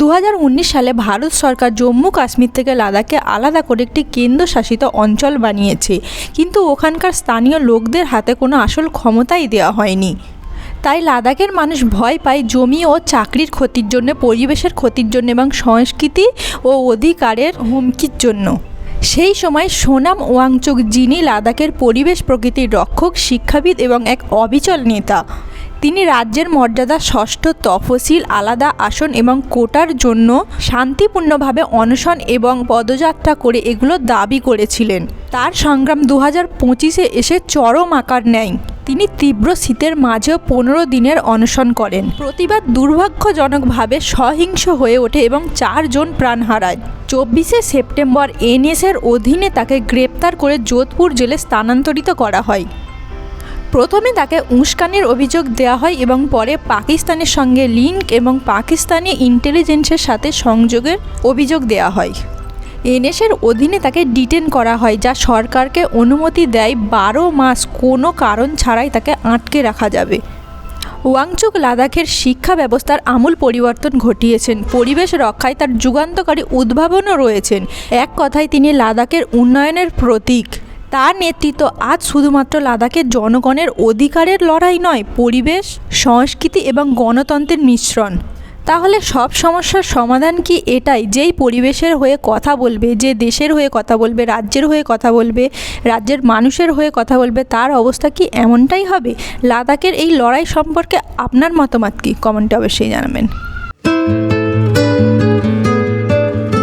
2019 সালে ভারত সরকার জম্মু কাশ্মীর থেকে লাদাখকে আলাদা করে একটি কেন্দ্রশাসিত অঞ্চল বানিয়েছে, কিন্তু ওখানকার স্থানীয় লোকদের হাতে কোনো আসল ক্ষমতাই দেওয়া হয়নি। তাই লাদাখের মানুষ ভয় পায় জমি ও চাকরির ক্ষতির জন্য, পরিবেশের ক্ষতির জন্য এবং সংস্কৃতি ও অধিকারের হুমকির জন্য। সেই সময় সোনাম ওয়াংচুক, যিনি লাদাখের পরিবেশ প্রকৃতির রক্ষক, শিক্ষাবিদ এবং এক অবিচল নেতা, তিনি রাজ্যের মর্যাদা, ষষ্ঠ তফসিল, আলাদা আসন এবং কোটার জন্য শান্তিপূর্ণভাবে অনশন এবং পদযাত্রা করে এগুলো দাবি করেছিলেন। তার সংগ্রাম 2025-এ এসে চরম আকার নেয়। তিনি তীব্র শীতের মাঝেও 15 দিনের অনশন করেন। প্রতিবাদ দুর্ভাগ্যজনকভাবে সহিংস হয়ে ওঠে এবং 4 জন প্রাণ হারায়। 24শে সেপ্টেম্বর এনএসের অধীনে তাকে গ্রেপ্তার করে যোধপুর জেলে স্থানান্তরিত করা হয়। প্রথমে তাকে উস্কানির অভিযোগ দেওয়া হয় এবং পরে পাকিস্তানের সঙ্গে লিঙ্ক এবং পাকিস্তানি ইন্টেলিজেন্সের সাথে সংযোগের অভিযোগ দেওয়া হয়। এনএসের অধীনে তাকে ডিটেন করা হয়, যা সরকারকে অনুমতি দেয় 12 মাস কোনো কারণ ছাড়াই তাকে আটকে রাখা যাবে। ওয়াংচুক লাদাখের শিক্ষা ব্যবস্থার আমূল পরিবর্তন ঘটিয়েছেন। পরিবেশ রক্ষায় তার যুগান্তকারী উদ্ভাবনও রয়েছেন। এক কথায় তিনি লাদাখের উন্নয়নের প্রতীক। তার নেতৃত্ব আজ শুধুমাত্র লাদাখের জনগণের অধিকারের লড়াই নয়, পরিবেশ, সংস্কৃতি এবং গণতন্ত্রের মিশ্রণ। তাহলে সব সমস্যার সমাধান কি এটাই, যেই পরিবেশের হয়ে কথা বলবে, যে দেশের হয়ে কথা বলবে, রাজ্যের হয়ে কথা বলবে, রাজ্যের মানুষের হয়ে কথা বলবে, তার অবস্থা কি এমনটাই হবে? লাদাখের এই লড়াই সম্পর্কে আপনার মতামত কি? কমেন্টে অবশ্যই জানাবেন।